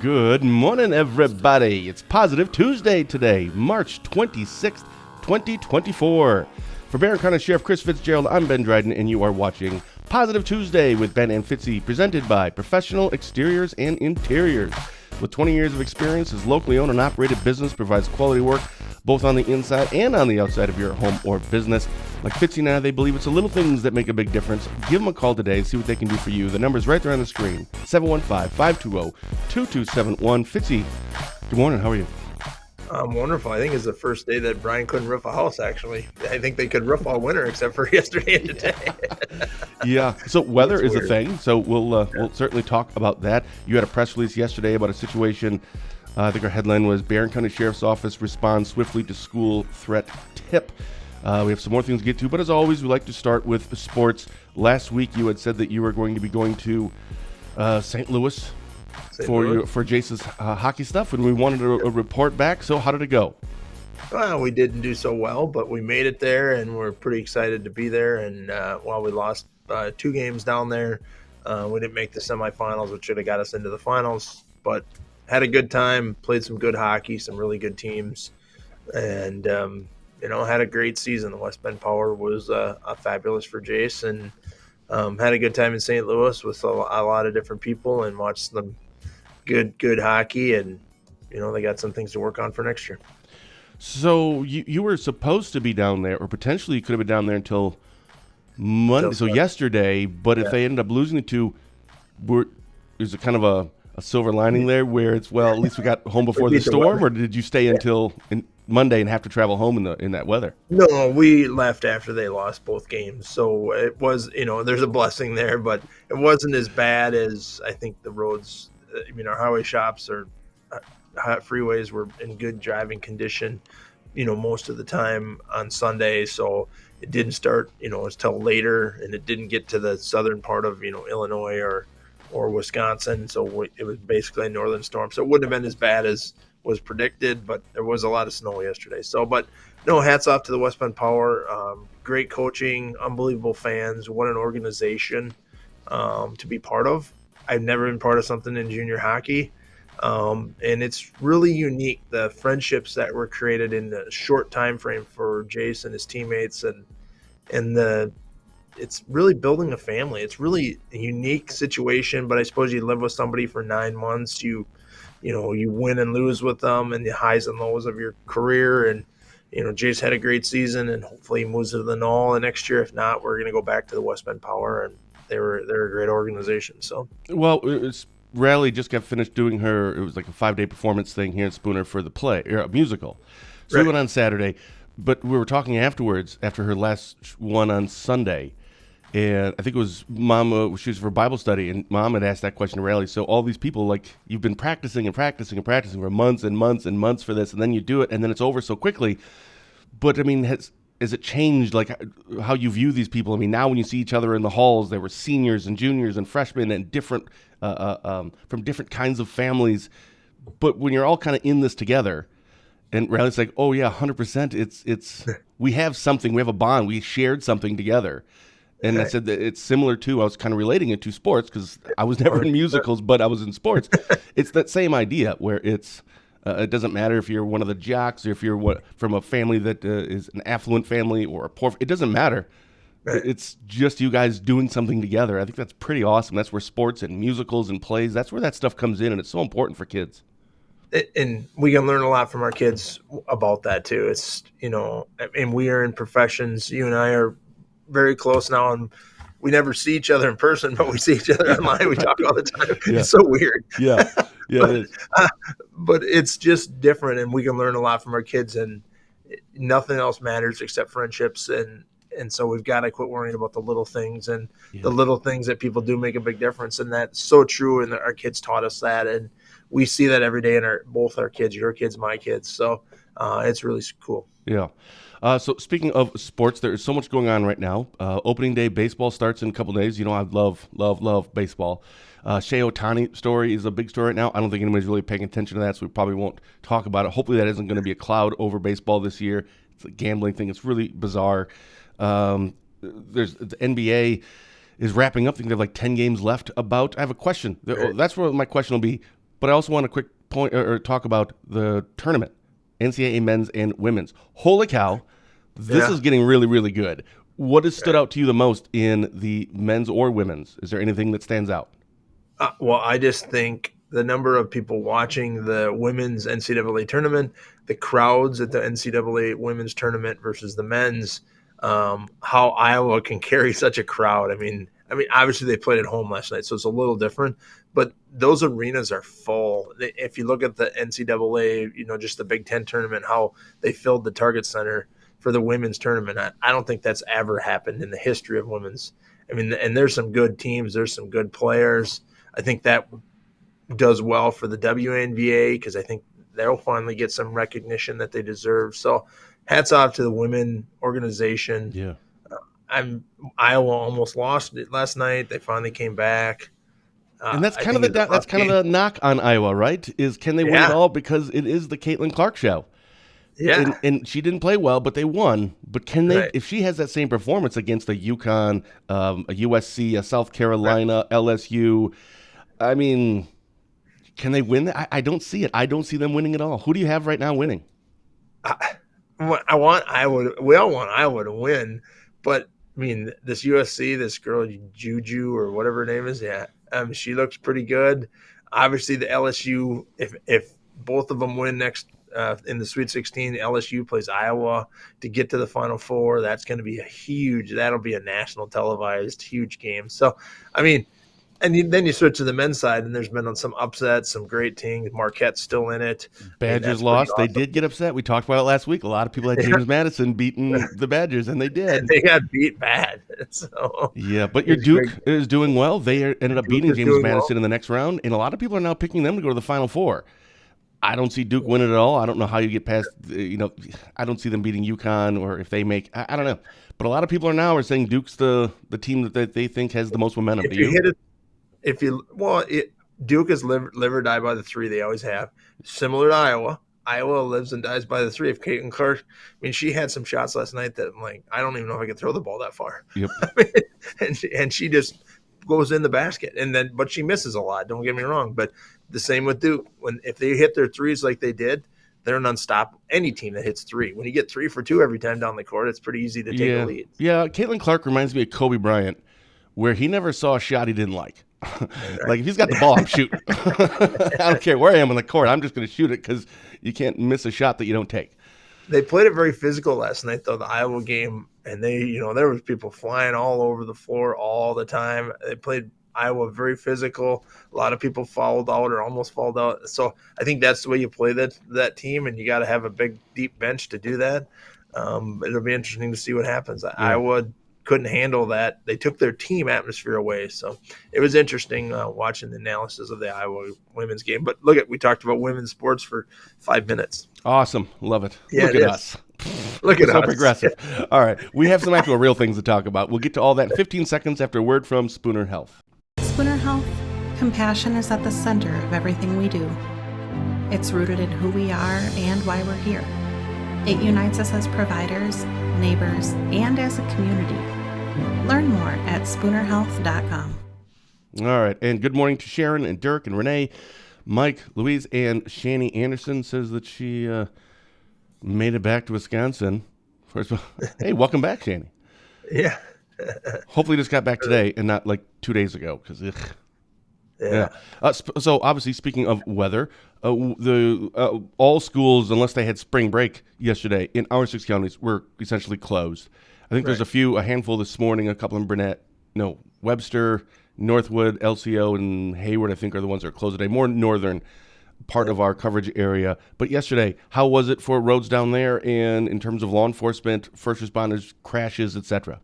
Good morning, everybody. It's Positive Tuesday today, March 26th, 2024. For Barron County Sheriff Chris Fitzgerald, I'm Ben Dryden, and you are watching Positive Tuesday with Ben and Fitzy, presented by Professional Exteriors and Interiors. With 20 years of experience, his locally owned and operated business provides quality work both on the inside and on the outside of your home or business. Like Fitzy and I, they believe it's the little things that make a big difference. Give them a call today, see what they can do for you. The number's right there on the screen, 715-520-2271. Fitzy, good morning. How are you? I'm wonderful. I think it's the first day that Brian couldn't roof a house, actually. I think they could roof all winter except for yesterday and today. Yeah, so weather is weird. a thing, so we'll certainly talk about that. You had a press release yesterday about a situation. I think our headline was Barron County Sheriff's Office responds swiftly to school threat tip. We have some more things to get to, but as always, we like to start with sports. Last week, you had said that you were going to be going to St. Louis for Jace's hockey stuff, and we wanted a report back. So how did it go? Well, we didn't do so well, but we made it there, and we're pretty excited to be there. And while we lost 2 games down there, we didn't make the semifinals, which should have got us into the finals. But had a good time, played some good hockey, some really good teams, and had a great season. The West Bend Power was fabulous for Jace, and had a good time in St. Louis with a lot of different people and watched some good hockey, and they got some things to work on for next year. So you were supposed to be down there, or potentially you could have been down there until Monday, so yesterday, but if they ended up losing the two, is it kind of a silver lining there where it's, well, at least we got home before the storm, or did you stay until Monday and have to travel home in that weather? No, we left after they lost both games, so it was, there's a blessing there, but it wasn't as bad as I think the roads. Our highway shops or freeways were in good driving condition, most of the time on Sunday. So it didn't start, until later, and it didn't get to the southern part of, Illinois or Wisconsin. So it was basically a northern storm. So it wouldn't have been as bad as was predicted, but there was a lot of snow yesterday. So, but no, hats off to the West Bend Power. Great coaching, unbelievable fans. What an organization to be part of. I've never been part of something in junior hockey, and it's really unique, the friendships that were created in the short time frame for Jace and his teammates, and it's really building a family. It's really a unique situation, but I suppose you live with somebody for 9 months, you win and lose with them, and the highs and lows of your career. And Jace had a great season, and hopefully he moves to the Knoll next year. If not, we're going to go back to the West Bend Power, and they're a great organization. So, well, Riley just got finished doing it was like a 5-day performance thing here in Spooner for the play, or a musical. So we went on Saturday, but we were talking afterwards, after her last one on Sunday, and I think it was Mom, she was for Bible study, and Mom had asked that question to Riley. So all these people, like, you've been practicing and practicing and practicing for months and months and months for this, and then you do it, and then it's over so quickly. But, I mean, has it changed, like, how you view these people? I mean, now when you see each other in the halls, there were seniors and juniors and freshmen and different from different kinds of families. But when you're all kind of in this together, and Riley's like, oh, yeah, 100%, it's we have something, we have a bond, we shared something together. And I said that it's similar to, I was kind of relating it to sports because I was never in musicals, but I was in sports. It's that same idea where it doesn't matter if you're one of the jocks or if you're from a family that is an affluent family or a poor. It doesn't matter. Right. It's just you guys doing something together. I think that's pretty awesome. That's where sports and musicals and plays, that's where that stuff comes in, and it's so important for kids. And we can learn a lot from our kids about that too. It's, and we are in professions. You and I are very close now, and we never see each other in person, but we see each other online. We talk all the time. Yeah. It's so weird. Yeah. But, it is. But it's just different, and we can learn a lot from our kids, and nothing else matters except friendships. And so we've got to quit worrying about the little things, and the little things that people do make a big difference. And that's so true. And our kids taught us that, and we see that every day in both our kids, your kids, my kids. So it's really cool. Yeah. So speaking of sports, there is so much going on right now. Opening day baseball starts in a couple days. I love baseball. Shea Ohtani story is a big story right now. I don't think anybody's really paying attention to that, so we probably won't talk about it. Hopefully that isn't going to be a cloud over baseball this year. It's a gambling thing. It's really bizarre. There's the NBA is wrapping up. I think they have like 10 games left. I have a question. That's where my question will be. But I also want a quick point or talk about the tournament, NCAA men's and women's. Holy cow, this Yeah. is getting really, really good. What has stood out to you the most in the men's or women's? Is there anything that stands out? Well, I just think the number of people watching the women's NCAA tournament, the crowds at the NCAA women's tournament versus the men's, how Iowa can carry such a crowd. I mean, obviously they played at home last night, so it's a little different. But those arenas are full. If you look at the NCAA, just the Big Ten tournament, how they filled the Target Center for the women's tournament, I don't think that's ever happened in the history of women's. I mean, and there's some good teams, there's some good players. I think that does well for the WNBA because I think they'll finally get some recognition that they deserve. So, hats off to the women organization. Yeah. Iowa almost lost it last night. They finally came back. And that's I kind of think the it's a rough game. knock on Iowa, right? Is can they win it Yeah. all because it is the Caitlin Clark show. Yeah, And she didn't play well, but they won. But can they, right. if she has that same performance against a UConn, a USC, a South Carolina, LSU, I mean, can they win that? I don't see it. I don't see them winning at all. Who do you have right now winning? I want Iowa. We all want Iowa to win, but I mean, this USC, this girl Juju or whatever her name is, yeah, she looks pretty good. Obviously, the LSU, if both of them win next in the Sweet 16, LSU plays Iowa to get to the Final Four. That's going to be that'll be a national televised huge game. So, I mean. Then you switch to the men's side, and there's been some upsets, some great teams. Marquette's still in it. I mean, Badgers that's pretty lost. They awesome. did get upset. We talked about it last week. A lot of people had James Madison beating the Badgers, and they did. They got beat bad. So Yeah, but your it's Duke great. is doing well. Ended up Duke beating is James doing Madison well. in the next round, and a lot of people are now picking them to go to the Final Four. I don't see Duke winning at all. I don't know how you get past, I don't see them beating UConn or if they make, I don't know. But a lot of people are saying Duke's the team that they think has the most momentum. If Do you you? hit it, Duke is live or die by the three. They always have. Similar to Iowa. Iowa lives and dies by the three. If Caitlin Clark, I mean, she had some shots last night that I'm like, I don't even know if I can throw the ball that far. Yep. I mean, and she just goes in the basket, but she misses a lot. Don't get me wrong, but the same with Duke. If they hit their threes like they did, they're an unstoppable. Any team that hits three, when you get 3 for 2 every time down the court, it's pretty easy to take a Yeah. lead. Yeah. Caitlin Clark reminds me of Kobe Bryant, where he never saw a shot he didn't like. Like, if he's got the ball, I'm shooting. I don't care where I am on the court. I'm just going to shoot it because you can't miss a shot that you don't take. They played it very physical last night, though, the Iowa game, and there was people flying all over the floor all the time. They played Iowa very physical. A lot of people fouled out or almost fouled out. So I think that's the way you play that team, and you got to have a big, deep bench to do that. It'll be interesting to see what happens. Yeah. Iowa couldn't handle that. They took their team atmosphere away. So it was interesting watching the analysis of the Iowa women's game. But we talked about women's sports for 5 minutes. Awesome. Love it. Yeah, Look it at is. us. Look at so us. progressive. All right. We have some actual real things to talk about. We'll get to all that in 15 seconds after a word from Spooner Health. Spooner Health, compassion is at the center of everything we do. It's rooted in who we are and why we're here. It unites us as providers, neighbors, and as a community. Learn more at spoonerhealth.com. All right. And good morning to Sharon and Dirk and Renee, Mike, Louise, and Shani Anderson says that she made it back to Wisconsin. First of all, hey, welcome back, Shani. Yeah. Hopefully just got back today and not like 2 days ago because yeah. So obviously, speaking of weather, all schools, unless they had spring break yesterday in our 6 counties, were essentially closed. I think there's a handful this morning. A couple in Webster, Northwood, LCO, and Hayward. I think are the ones that are closed today. More northern part of our coverage area. But yesterday, how was it for roads down there, and in terms of law enforcement, first responders, crashes, etc.?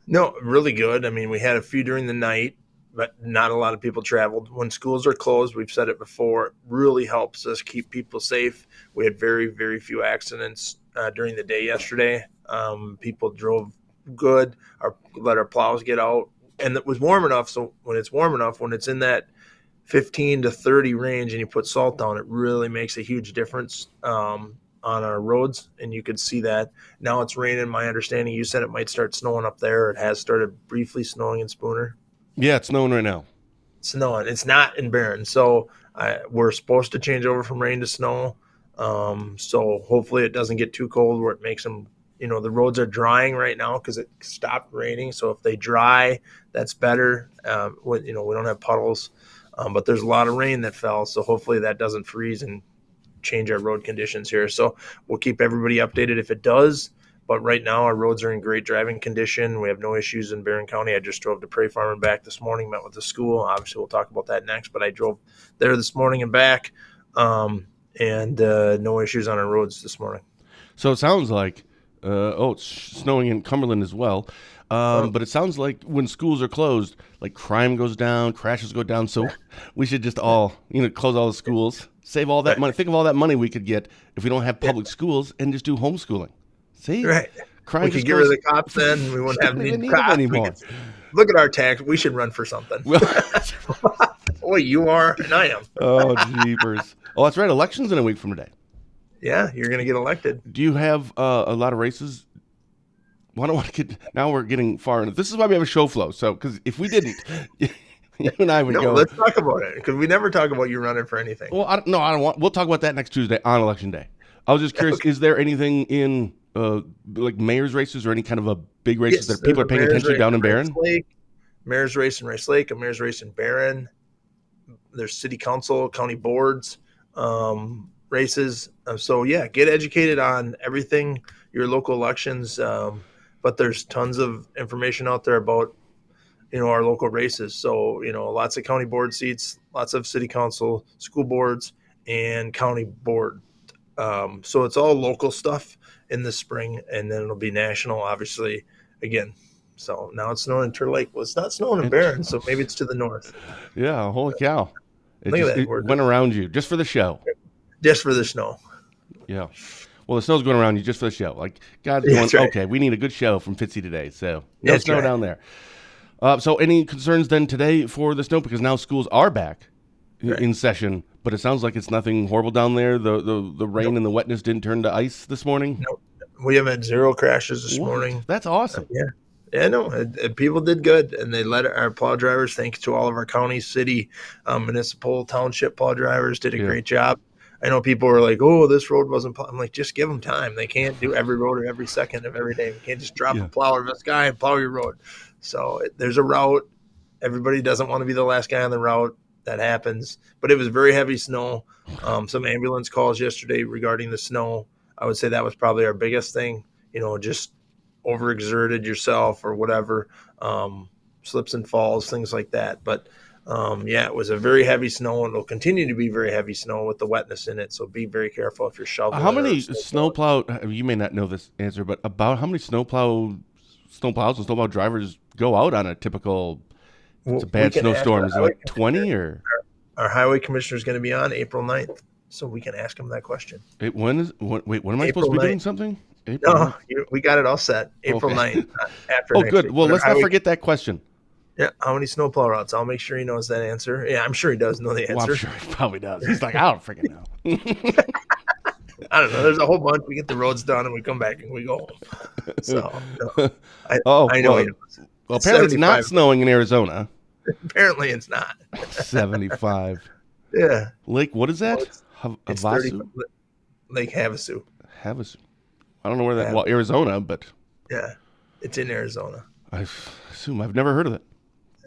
No, really good. I mean, we had a few during the night, but not a lot of people traveled. When schools are closed, we've said it before, it really helps us keep people safe. We had very, very few accidents during the day yesterday. People drove good, let our plows get out, and it was warm enough. So when it's in that 15 to 30 range and you put salt down, it really makes a huge difference on our roads, and you could see that. Now it's raining. My understanding, you said it might start snowing up there. It has started briefly snowing in Spooner. Yeah, it's snowing right now. Snowing. It's not in Barron. So We're supposed to change over from rain to snow. So hopefully it doesn't get too cold where it makes them, the roads are drying right now because it stopped raining. So if they dry, that's better. We don't have puddles, but there's a lot of rain that fell. So hopefully that doesn't freeze and change our road conditions here. So we'll keep everybody updated if it does. But right now our roads are in great driving condition. We have no issues in Barron County. I just drove to Prairie Farm and back this morning, met with the school. Obviously we'll talk about that next, but I drove there this morning and back. And no issues on our roads this morning. So it sounds like, it's snowing in Cumberland as well. But it sounds like when schools are closed, like crime goes down, crashes go down. So we should just all, close all the schools, save all that money. Think of all that money we could get if we don't have public schools and just do homeschooling. See? Right. Crime we could get rid of the cops then. We wouldn't have need them anymore. Look at our tax. We should run for something. Boy, you are and I am. Oh, jeepers. Oh, that's right. Election's in a week from today. Yeah, you're going to get elected. Do you have a lot of races? Well, I don't want to get. Now we're getting far into this. Is why we have a show flow. So, because if we didn't, you and I would go. Let's talk about it because we never talk about you running for anything. Well, I don't want. We'll talk about that next Tuesday on Election Day. I was just curious. Okay. Is there anything in like mayor's races or any kind of a big races that people are paying attention to down in Barron? Mayor's race in Rice Lake, a mayor's race in Barron. There's city council, county boards. Races. So yeah, get educated on everything, your local elections. But there's tons of information out there about, our local races. So, lots of county board seats, lots of city council, school boards, and county board. So it's all local stuff in the spring, and then it'll be national, obviously, again. So now it's snowing in Turtle Lake. Well, it's not snowing in Barron, so maybe it's to the north. Yeah, holy cow. It went around you just for the show. Just for the snow. Yeah. Well, the snow's going around you just for the show. Like, God's going, right. Okay, we need a good show from Fitzy today. So, no snow down there. So, any concerns then today for the snow? Because now schools are back in session, but it sounds like it's nothing horrible down there. The rain and the wetness didn't turn to ice this morning? No. We have had 0 crashes this morning. That's awesome. Yeah. Yeah, no, people did good, and they let our plow drivers, thanks to all of our county, city, municipal, township plow drivers, did a great job. I know people are like, oh, this road wasn't plowed. I'm like, just give them time. They can't do every road or every second of every day. You can't just drop a plow in the sky and plow your road. So there's a route. Everybody doesn't want to be the last guy on the route. That happens. But it was very heavy snow. Some ambulance calls yesterday regarding the snow. I would say that was probably our biggest thing, just overexerted yourself or whatever, slips and falls, things like that. But it was a very heavy snow, and it'll continue to be very heavy snow with the wetness in it. So be very careful if you're shoveling. How many snowplow? You may not know this answer, but about how many snowplows and snowplow drivers go out on a typical? It's a bad snowstorm. Is it like 20 or? Our highway commissioner is going to be on April 9th, so we can ask him that question. When am I supposed to be doing something? We got it all set. April 9th. After next good. week. Well, let's not forget that question. Yeah, how many snowplow routes? I'll make sure he knows that answer. Yeah, I'm sure he does know the answer. Well, I'm sure he probably does. He's like, I don't freaking know. I don't know. There's a whole bunch. We get the roads done, and we come back and we go home. So, I know he knows. Well, apparently it's not snowing in Arizona. Apparently it's not. 75. Yeah. Lake, what is that? It's 30, Lake Havasu. Havasu. I don't know where that. Well, Arizona, but yeah, it's in Arizona. I assume I've never heard of it,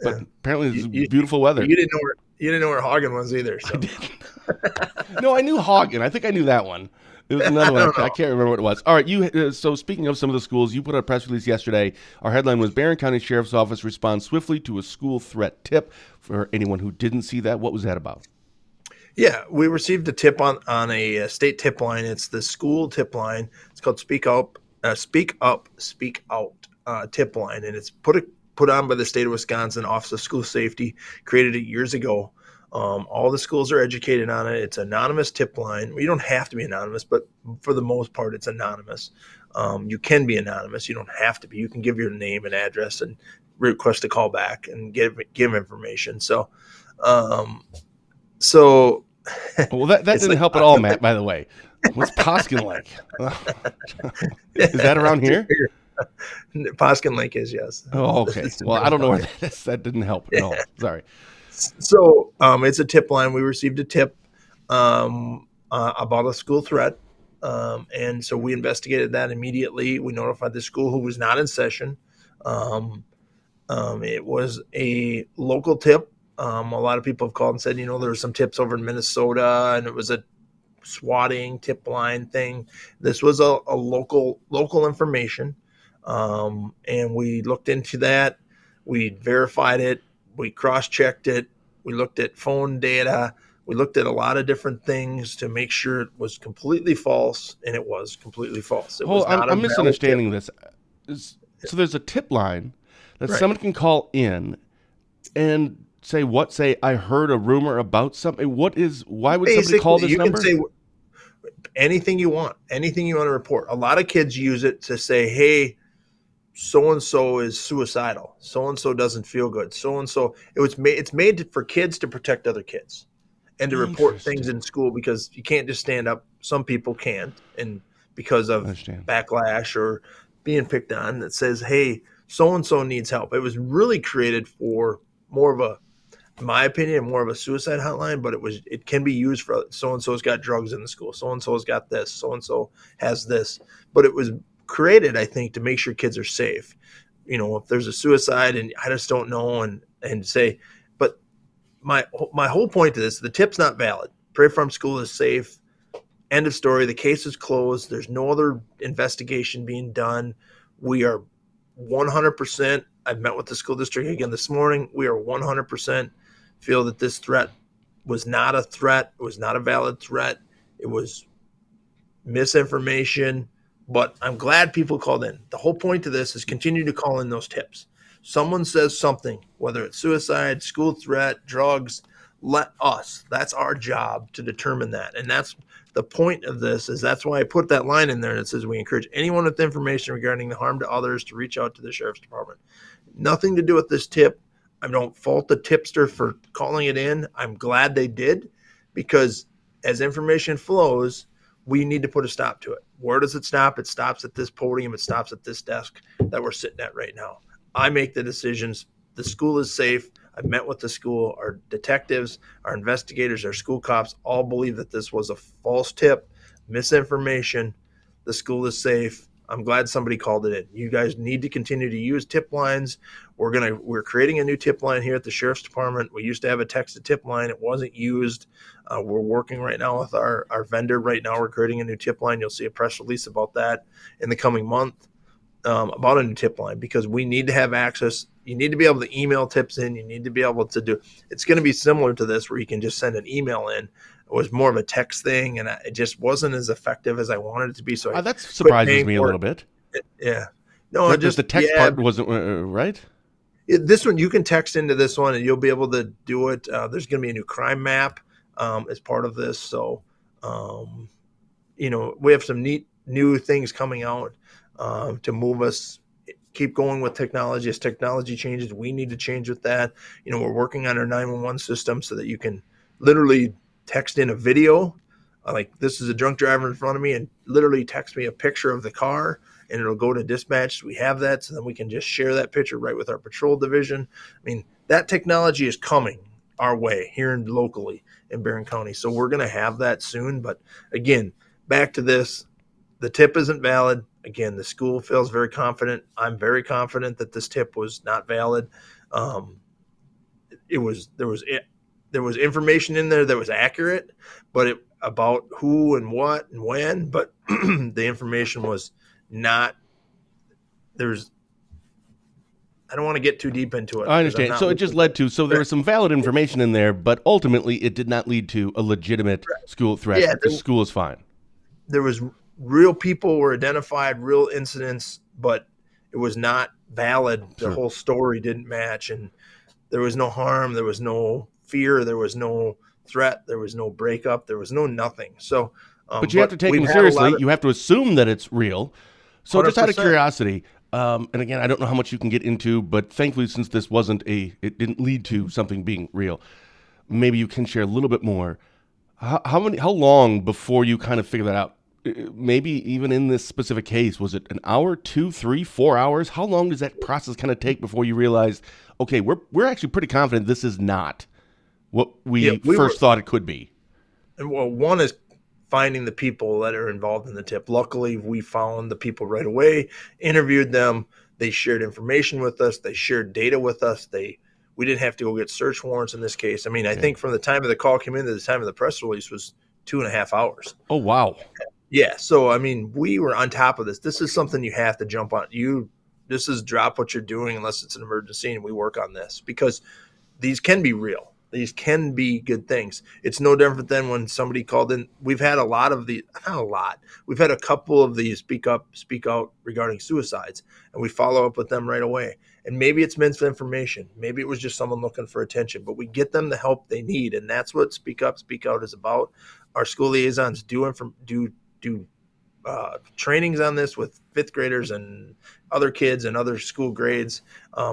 but apparently it's beautiful weather. You didn't know where Hagen was either. So. I didn't. No, I knew Hagen. I think I knew that one. It was another one. I can't remember what it was. All right, so speaking of some of the schools, you put out a press release yesterday. Our headline was Barron County Sheriff's Office responds swiftly to a school threat tip. For anyone who didn't see that, what was that about? Yeah, we received a tip on a state tip line. It's the school tip line. It's called Speak Out tip line, and it's put on by the state of Wisconsin Office of School Safety. Created it years ago. All the schools are educated on it. It's an anonymous tip line. You don't have to be anonymous, but for the most part, it's anonymous. You can be anonymous. You don't have to be. You can give your name and address and request a call back and give information. So, well, that didn't help at all, Matt. By the way, what's Poskin Lake? Is that around here? Poskin Lake is, yes. Oh, okay. Well, I don't know where that is. That didn't help at all. Sorry. So it's a tip line. We received a tip about a school threat. And so we investigated that immediately. We notified the school, who was not in session. It was a local tip. A lot of people have called and said, there were some tips over in Minnesota, and it was a swatting tip line thing. This was a local information. And we looked into that. We verified it. We cross-checked it. We looked at phone data. We looked at a lot of different things to make sure it was completely false, and it was completely false. It was not I'm a valid misunderstanding tip. this. So there's a tip line that Right. someone can call in and say, I heard a rumor about something. Why would somebody call this you number? can say anything you want to report. A lot of kids use it to say, hey, so-and-so is suicidal. So-and-so doesn't feel good. So-and-so, it's made for kids to protect other kids and to report things in school, because you can't just stand up. Some people can't, and because of backlash or being picked on, that says, hey, so-and-so needs help. It was really created for more of a, in my opinion, more of a suicide hotline, but it can be used for so-and-so's got drugs in the school. So-and-so's got this. So-and-so has this. But it was created, I think, to make sure kids are safe. If there's a suicide and I just don't know, and say, but my whole point to this, the tip's not valid. Prairie Farm School is safe. End of story. The case is closed. There's no other investigation being done. We are 100%. I've met with the school district again this morning. We are 100% feel that this threat was not a threat. It was not a valid threat. It was misinformation. But I'm glad people called in. The whole point of this is continue to call in those tips. Someone says something, whether it's suicide, school threat, drugs, let us. That's our job to determine that. And that's the point of this, is that's why I put that line in there that says we encourage anyone with information regarding the harm to others to reach out to the sheriff's department. Nothing to do with this tip. I don't fault the tipster for calling it in. I'm glad they did, because as information flows, we need to put a stop to it. Where does it stop? It stops at this podium. It stops at this desk that we're sitting at right now. I make the decisions. The school is safe. I've met with the school. Our detectives, our investigators, our school cops all believe that this was a false tip, misinformation. The school is safe. I'm glad somebody called it in. You guys need to continue to use tip lines. We're creating a new tip line here at the Sheriff's Department. We used to have a text to tip line. It wasn't used. We're working right now with our vendor. Right now, we're creating a new tip line. You'll see a press release about that in the coming month, about a new tip line, because we need to have access. You need to be able to email tips in. You need to be able to do. It's going to be similar to this, where you can just send an email in. It was more of a text thing, and it just wasn't as effective as I wanted it to be. So that surprises me a little bit. Yeah. No, right, just the text part wasn't right. This one, you can text into this one, and you'll be able to do it. There's going to be a new crime map as part of this. So, we have some neat new things coming out to move us. Keep going with technology. As technology changes, we need to change with that. We're working on our 911 system so that you can literally text in a video, like this is a drunk driver in front of me, and literally text me a picture of the car, and it'll go to dispatch. We have that, so then we can just share that picture right with our patrol division. I mean, that technology is coming our way here locally in Barron County. So we're going to have that soon. But again, back to this, the tip isn't valid. Again, the school feels very confident. I'm very confident that this tip was not valid. There was information in there that was accurate, but about who and what and when, but the information was not. I don't want to get too deep into it. I understand. So it just led to, there was some valid information in there, but ultimately it did not lead to a legitimate school threat. Yeah, the school is fine. There was real people were identified, real incidents, but it was not valid. The whole story didn't match, and there was no harm. There was no fear. There was no threat. There was no breakup. There was no nothing. So, but you have to take them seriously. You have to assume that it's real. So 100%. Just out of curiosity, and again, I don't know how much you can get into, but thankfully, since this it didn't lead to something being real, maybe you can share a little bit more. How long before you kind of figure that out? Maybe even in this specific case, was it an hour, 2, 3, 4 hours? How long does that process kind of take before you realize, okay, we're actually pretty confident this is not what Yeah, we we were. first thought it could be. And well, one is finding the people that are involved in the tip. Luckily, we found the people right away, interviewed them. They shared information with us. They shared data with us. We didn't have to go get search warrants in this case. I mean, I think from the time of the call came in to the time of the press release was 2.5 hours. Oh, wow. Yeah. So, I mean, we were on top of this. This is something you have to jump on. This is drop what you're doing unless it's an emergency, and we work on this because these can be real. These can be good things. It's no different than when somebody called in. We've had a lot of the, not a lot. We've had a couple of these speak up, speak out regarding suicides, and we follow up with them right away. And maybe it's misinformation. Maybe it was just someone looking for attention, but we get them the help they need, and that's what speak up, speak out is about. Our school liaisons do trainings on this with fifth graders and other kids and other school grades.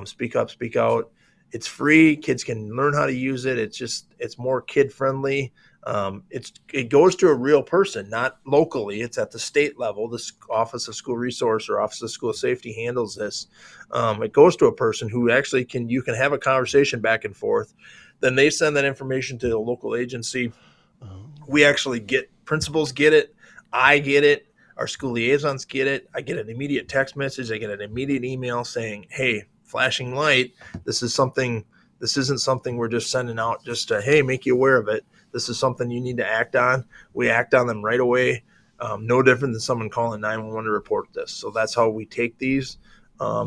Speak up, speak out. It's free. Kids can learn how to use it. It's more kid friendly. It goes to a real person, not locally. It's at the state level. The Office of School Resource or Office of School Safety handles this. It goes to a person who actually you can have a conversation back and forth. Then they send that information to the local agency. We actually principals get it. I get it. Our school liaisons get it. I get an immediate text message. I get an immediate email saying, hey, flashing light. This isn't something we're just sending out just to, hey, make you aware of it. This is something you need to act on. We act on them right away. No different than someone calling 911 to report this. So that's how we take these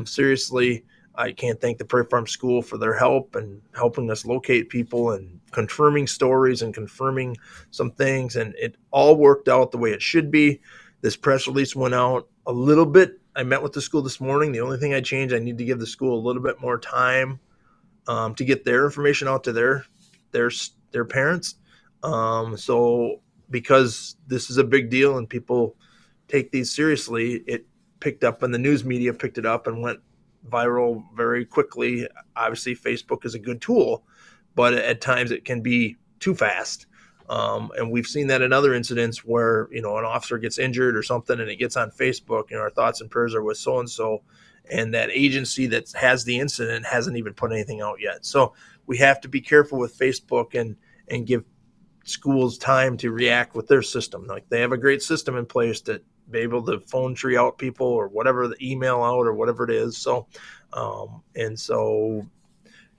seriously. I can't thank the Prairie Farm School for their help and helping us locate people and confirming stories and confirming some things. And it all worked out the way it should be. This press release went out a little bit. I met with the school this morning. The only thing I changed, I need to give the school a little bit more time to get their information out to their parents. So because this is a big deal and people take these seriously, it picked up and the news media picked it up and went viral very quickly. Obviously, Facebook is a good tool, but at times it can be too fast. And we've seen that in other incidents where, an officer gets injured or something and it gets on Facebook, our thoughts and prayers are with so-and-so. And that agency that has the incident hasn't even put anything out yet. So we have to be careful with Facebook and give schools time to react with their system. Like they have a great system in place to be able to phone tree out people or whatever, the email out or whatever it is. So,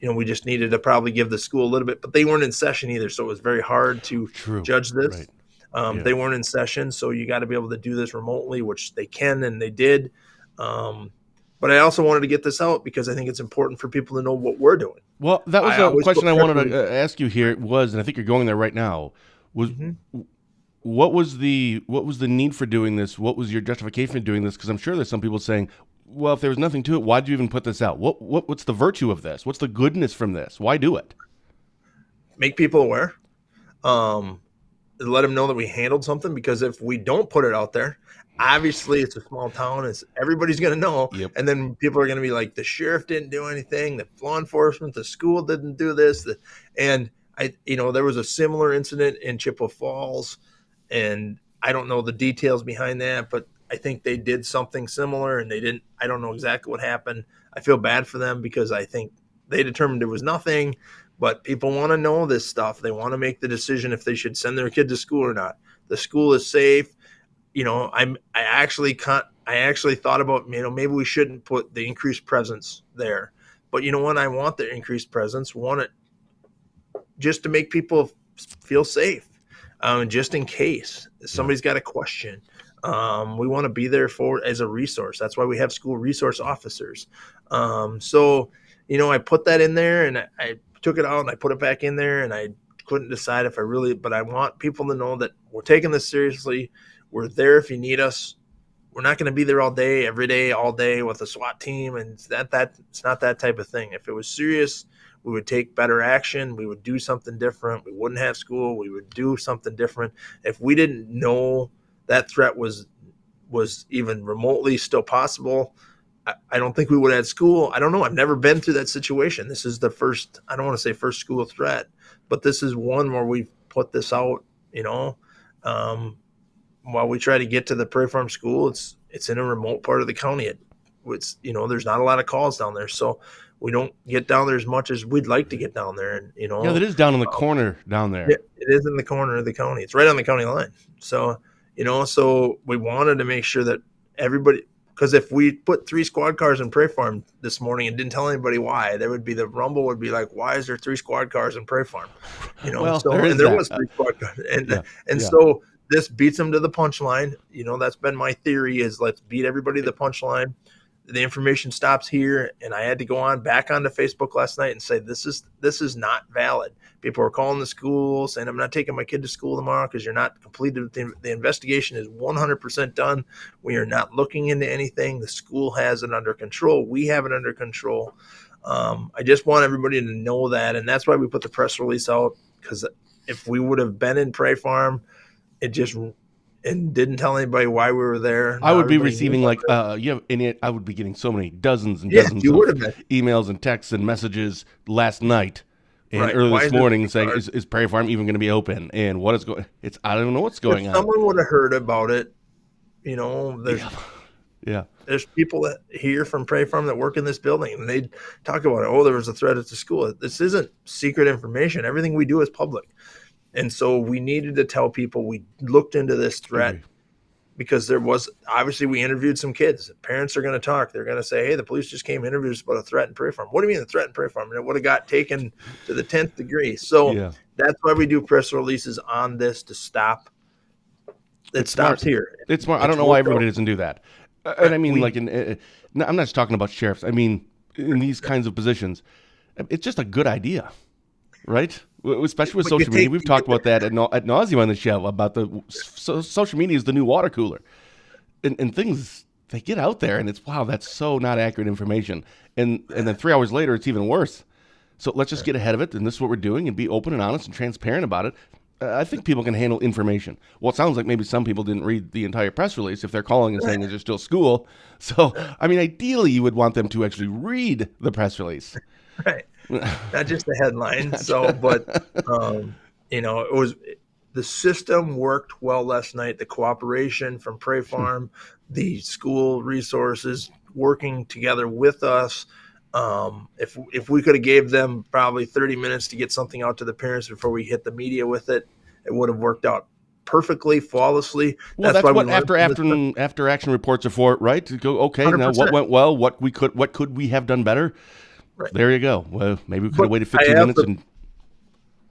we just needed to probably give the school a little bit, but they weren't in session either. So it was very hard to judge this. Right. They weren't in session. So you got to be able to do this remotely, which they can, and they did. But I also wanted to get this out because I think it's important for people to know what we're doing. Well, that was a question I wanted to ask you here was, and I think you're going there right now, was what was the need for doing this? What was your justification for doing this? Because I'm sure there's some people saying, well, if there was nothing to it, why did you even put this out? What's the virtue of this? What's the goodness from this? Why do it? Make people aware. Let them know that we handled something, because if we don't put it out there, obviously it's a small town. Everybody's going to know. Yep. And then people are going to be like, the sheriff didn't do anything. The law enforcement, the school didn't do this. And there was a similar incident in Chippewa Falls, and I don't know the details behind that, but I think they did something similar and they didn't. I don't know exactly what happened. I feel bad for them because I think they determined it was nothing, but people want to know this stuff. They want to make the decision if they should send their kid to school or not. The school is safe. I actually thought about, maybe we shouldn't put the increased presence there, but you know what? I want the increased presence, want it just to make people feel safe. Just in case somebody's got a question. We want to be there as a resource. That's why we have school resource officers. I put that in there and I took it out and I put it back in there, and I couldn't decide but I want people to know that we're taking this seriously. We're there if you need us. We're not going to be there all day, every day, all day with a SWAT team. And it's not that type of thing. If it was serious, we would take better action. We would do something different. We wouldn't have school. We would do something different. If we didn't know that threat was even remotely still possible, I don't think we would have had school. I don't know. I've never been through that situation. This is the first, I don't want to say first school threat, but this is one where we've put this out, while we try to get to the Prairie Farm School. It's in a remote part of the county. There's not a lot of calls down there. So we don't get down there as much as we'd like to get down there. And, Yeah, that is down in the corner down there. it is in the corner of the county. It's right on the county line. So, so we wanted to make sure that everybody, because if we put 3 squad cars in Prairie Farm this morning and didn't tell anybody why, the rumble would be like, why is there 3 squad cars in Prairie Farm? Well, so, there is and there that. was 3 squad cars. And Yeah. so this beats them to the punchline. That's been my theory, is let's beat everybody to the punchline. The information stops here, and I had to go back onto Facebook last night and say this is not valid. People are calling the school saying, I'm not taking my kid to school tomorrow because you're not completed. The investigation is 100% done. We are not looking into anything. The school has it under control. We have it under control. I just want everybody to know that, and that's why we put the press release out, because if we would have been in Prairie Farm, and didn't tell anybody why we were there, I would be receiving I would be getting so many dozens and dozens of emails and texts and messages last night and early this morning saying, is Prairie Farm even going to be open? And what is going? I don't know what's going on. Someone would have heard about it. There's there's people that here from Prairie Farm that work in this building, and they talk about it. Oh, there was a threat at the school. This isn't secret information. Everything we do is public. And so we needed to tell people we looked into this threat, because there was, obviously we interviewed some kids. Parents are going to talk. They're going to say, hey, the police just came and interviewed us about a threat in Prairie Farm. What do you mean the threat in Prairie Farm? And it would have got taken to the 10th degree. So that's why we do press releases on this, to stop. It stops here. It's smart. I don't know why everybody doesn't do that. And I mean, I'm not just talking about sheriffs. I mean, in these kinds of positions, it's just a good idea, right? Especially with social media. We've talked about that at nauseum on the show, about social media is the new water cooler. And things, they get out there, and it's, wow, that's so not accurate information. And then 3 hours later, it's even worse. So let's just get ahead of it, and this is what we're doing, and be open and honest and transparent about it. I think people can handle information. Well, it sounds like maybe some people didn't read the entire press release if they're calling and saying there's still school. So, I mean, ideally, you would want them to actually read the press release. Right. Not just the headline. It was, the system worked well last night. The cooperation from Prairie Farm, the school resources working together with us. If we could have gave them probably 30 minutes to get something out to the parents before we hit the media with it, it would have worked out perfectly, flawlessly. Well, that's what after action reports are for, right? To go, okay, 100%. Now what went well? What could we have done better? Right. There you go. Well, maybe we could have waited 15 minutes.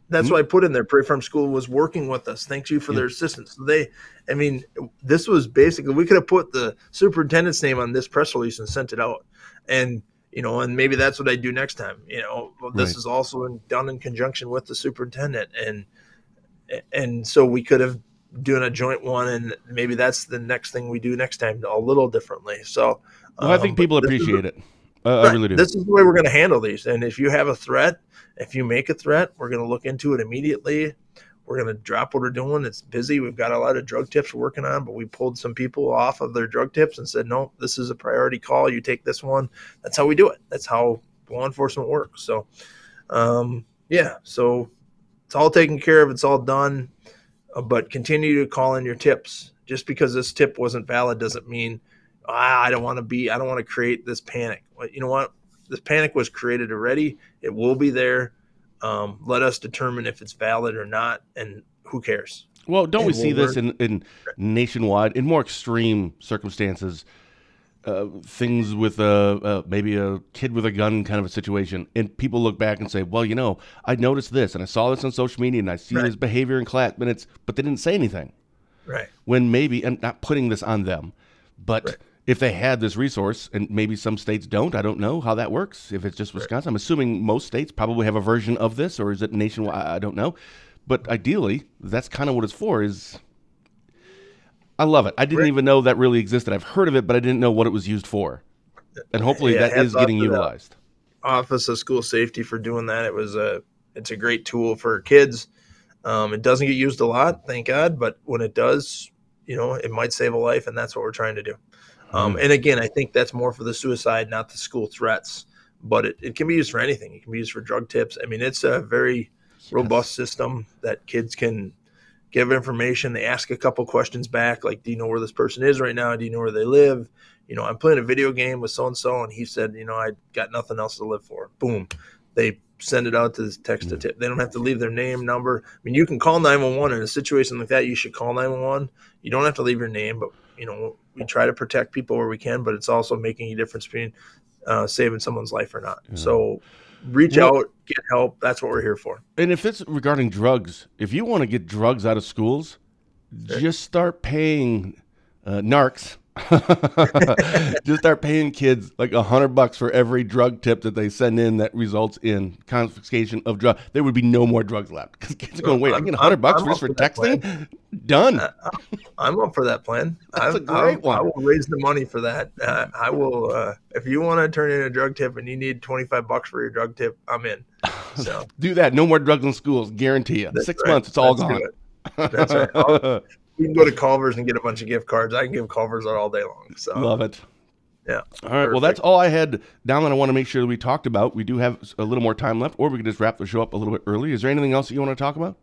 That's why I put in there. Prairie Farm School was working with us. Thank you for their assistance. This was basically, we could have put the superintendent's name on this press release and sent it out. And, and maybe that's what I do next time. This is also done in conjunction with the superintendent. And so we could have done a joint one, and maybe that's the next thing we do next time, a little differently. So I think people appreciate it. I really do. This is the way we're going to handle these. And if you have a threat, if you make a threat, we're going to look into it immediately. We're going to drop what we're doing. It's busy. We've got a lot of drug tips we're working on, but we pulled some people off of their drug tips and said, no, this is a priority call. You take this one. That's how we do it. That's how law enforcement works. So, so it's all taken care of. It's all done. But continue to call in your tips. Just because this tip wasn't valid doesn't mean I don't want to create this panic. You know what? This panic was created already. It will be there. Let us determine if it's valid or not, and who cares? Well, don't we see this in nationwide, in more extreme circumstances, things with maybe a kid with a gun kind of a situation, and people look back and say, well, I noticed this, and I saw this on social media, and I see this behavior in class, but they didn't say anything. Right. When maybe, and not putting this on them, but if they had this resource, and maybe some states don't, I don't know how that works. If it's just Wisconsin, I'm assuming most states probably have a version of this, or is it nationwide? I don't know. But ideally, that's kind of what it's for. I love it. I didn't even know that really existed. I've heard of it, but I didn't know what it was used for. And hopefully that is getting utilized. Office of School Safety for doing that. It's a great tool for kids. It doesn't get used a lot, thank God, but when it does, it might save a life, and that's what we're trying to do. And again, I think that's more for the suicide, not the school threats, but it can be used for anything. It can be used for drug tips. I mean, it's a very robust system that kids can give information. They ask a couple questions back, like, do you know where this person is right now? Do you know where they live? I'm playing a video game with so-and-so, and he said, I got nothing else to live for. Boom. They send it out to this text to tip. They don't have to leave their name, number. I mean, you can call 911 in a situation like that. You should call 911. You don't have to leave your name, but, we try to protect people where we can, but it's also making a difference between saving someone's life or not. So reach out, get help. That's what we're here for. And if it's regarding drugs, if you want to get drugs out of schools, just start paying narcs. Just start paying kids like $100 for every drug tip that they send in that results in confiscation of drugs. There would be no more drugs left because kids are going, wait, I get $100 for texting? Done. I'm up for that plan. That's a great one. I will raise the money for that. I will. If you want to turn in a drug tip and you need $25 for your drug tip, I'm in. So do that. No more drugs in schools. Guarantee you. 6 months, it's all gone. That's right. You can go to Culver's and get a bunch of gift cards. I can give Culver's all day long. So love it. Yeah. All right. Perfect. Well, that's all I had down that I want to make sure that we talked about. We do have a little more time left, or we could just wrap the show up a little bit early. Is there anything else that you want to talk about?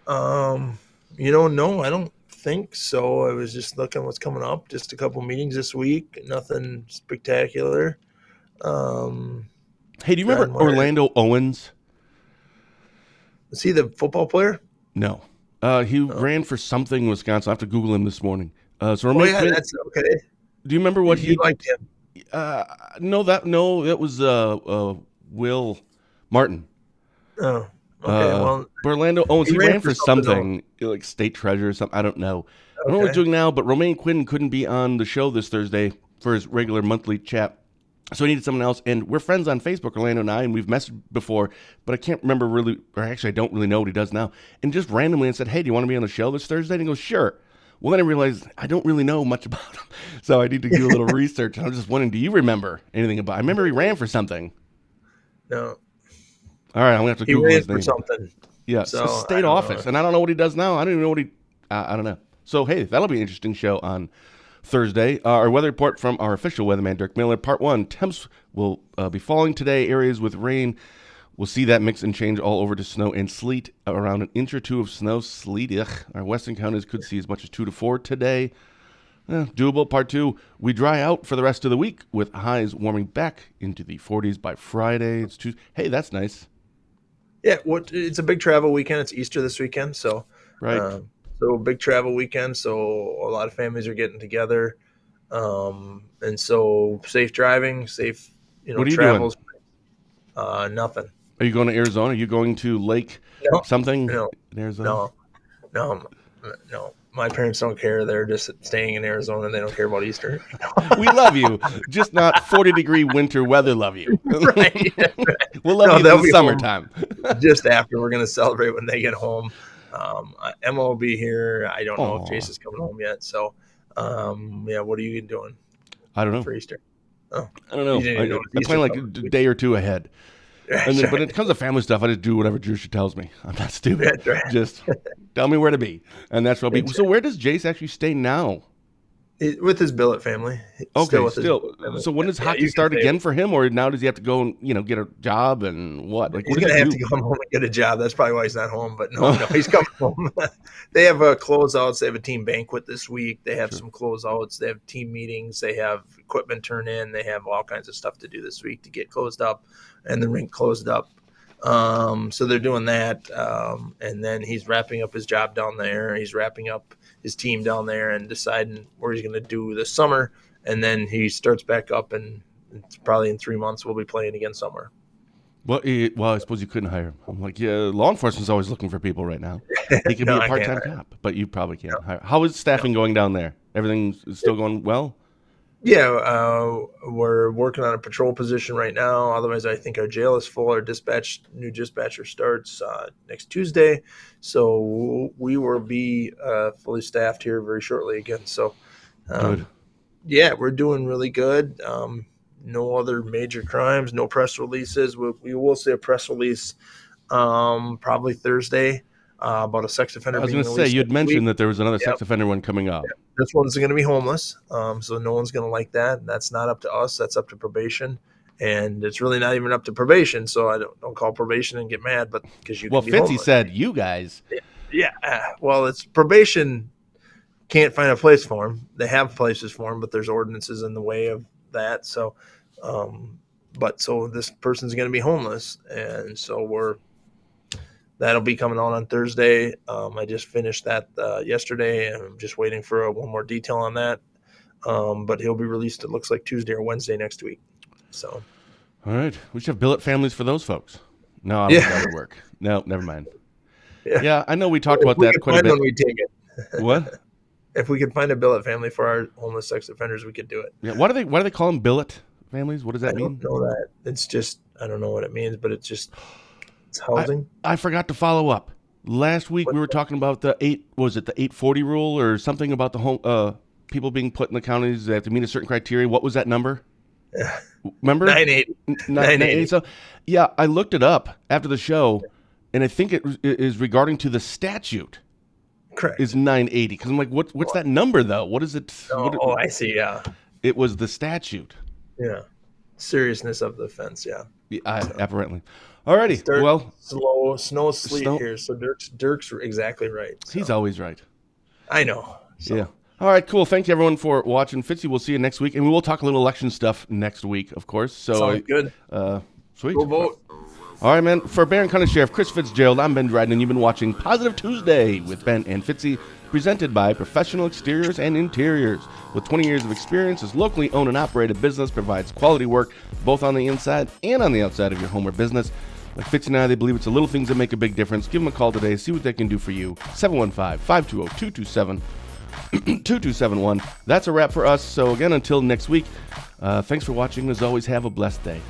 No, I don't think so. I was just looking what's coming up. Just a couple meetings this week. Nothing spectacular. Hey, do you remember Orlando Owens? Is he the football player? No. He ran for something in Wisconsin. I have to Google him this morning. That's okay. Do you remember what he liked him? No, that was Will Martin. Oh, okay. Orlando Owens. He ran for something like state treasurer or something. I don't know. Okay. I don't know what he's doing now, but Romaine Quinn couldn't be on the show this Thursday for his regular monthly chat. So I needed someone else, and we're friends on Facebook, Orlando and I, and we've messaged before, but I can't remember really, or actually I don't really know what he does now, and just randomly and said, hey, do you want to be on the show this Thursday? And he goes, sure. Well, then I realized I don't really know much about him, so I need to do a little research, and I'm just wondering, do you remember anything about him? I remember he ran for something. No. All right, I'm going to have to Google his name. He ran for something. Yeah, so state office, and I don't know what he does now. I don't even know what I don't know. So, hey, that'll be an interesting show on Thursday. Our weather report from our official weatherman, Dirk Miller. Part 1, temps will be falling today. Areas with rain. We'll see that mix and change all over to snow and sleet. Around an inch or two of snow, sleet. Our western counties could see as much as 2 to 4 today. Doable. Part 2, we dry out for the rest of the week with highs warming back into the 40s by Friday. It's Tuesday. Hey, that's nice. Yeah, it's a big travel weekend. It's Easter this weekend, so right. So big travel weekend, so a lot of families are getting together, and so safe driving, safe what are you travels. Doing? Nothing. Are you going to Arizona? Are you going to Lake something in Arizona? No. My parents don't care. They're just staying in Arizona. They don't care about Easter. We love you, just not 40-degree winter weather love you. Right. We'll love you in the summertime. Just after, we're going to celebrate when they get home. Emma will be here. I don't know if Chase is coming home yet. So, what are you doing? I don't know. For Easter? Oh, I don't know. I plan like a day or two ahead. And then, but when it comes to family stuff, I just do whatever Drusha tells me. I'm not stupid. That's right. Just tell me where to be, and that's what I'll be. So where does Jace actually stay now? With his billet family. Okay, still. So when does hockey start again for him, or now does he have to go and get a job and what? Like, he's going to have to come home and get a job. That's probably why he's not home. But no, he's coming home. They have closeouts. They have a team banquet this week. They have some closeouts. They have team meetings. They have equipment turn in. They have all kinds of stuff to do this week to get closed up and the rink closed up. So they're doing that. And then he's wrapping up his job down there. He's wrapping up his team down there and deciding where he's going to do this summer. And then he starts back up, and it's probably in 3 months we'll be playing again somewhere. Well, I suppose you couldn't hire him. I'm like, yeah, law enforcement's always looking for people right now. He could be a part-time cop, but you probably can't hire. How is staffing going down there? Everything's still going well? Yeah, we're working on a patrol position right now. Otherwise, I think our jail is full. Our new dispatcher starts next Tuesday, so we will be fully staffed here very shortly again. So, good. Yeah, we're doing really good. No other major crimes, no press releases. We will see a press release probably Thursday about a sex offender. I was going to say, you'd mentioned that there was another sex offender one coming up. Yep. This one's going to be homeless, so no one's going to like that. That's not up to us. That's up to probation, and it's really not even up to probation. So I don't call probation and get mad, but because you. Well, Fitzy said you guys. Yeah. Well, it's probation can't find a place for him. They have places for him, but there's ordinances in the way of that. So, so this person's going to be homeless, and so that'll be coming on Thursday. I just finished that yesterday, and I'm just waiting for one more detail on that. But he'll be released, it looks like Tuesday or Wednesday next week. So, all right, we should have billet families for those folks. No, I don't think that would work. No, never mind. Yeah, I know we talked about that quite a bit. When we take it. What? If we could find a billet family for our homeless sex offenders, we could do it. Yeah. Why do they call them billet families? What does that mean? I don't know that. It's just, I don't know what it means, but it's housing. I forgot to follow up. Last week we were talking about the 840 rule or something about the home people being put in the counties that have to meet a certain criteria. What was that number? Remember? 980. 980. So, yeah, I looked it up after the show, and I think it is regarding to the statute. Correct. Is 980. Because I'm like, what's that number, though? What is it? I see, yeah. It was the statute. Yeah. Seriousness of the offense, yeah. Apparently. Alrighty. Well, snow, sleet here, so Dirk's exactly right. So. He's always right. I know. So. Yeah. All right, cool. Thank you, everyone, for watching. Fitzy, we'll see you next week, and we will talk a little election stuff next week, of course. So sounds good. Sweet. Go vote. All right, man. For Barron County Sheriff Chris Fitzgerald, I'm Ben Dryden, and you've been watching Positive Tuesday with Ben and Fitzy, presented by Professional Exteriors and Interiors. With 20 years of experience, this locally owned and operated business provides quality work both on the inside and on the outside of your home or business. Like Fitzy and I, they believe it's the little things that make a big difference. Give them a call today. See what they can do for you. 715-520-2271. That's a wrap for us. So again, until next week, thanks for watching. As always, have a blessed day.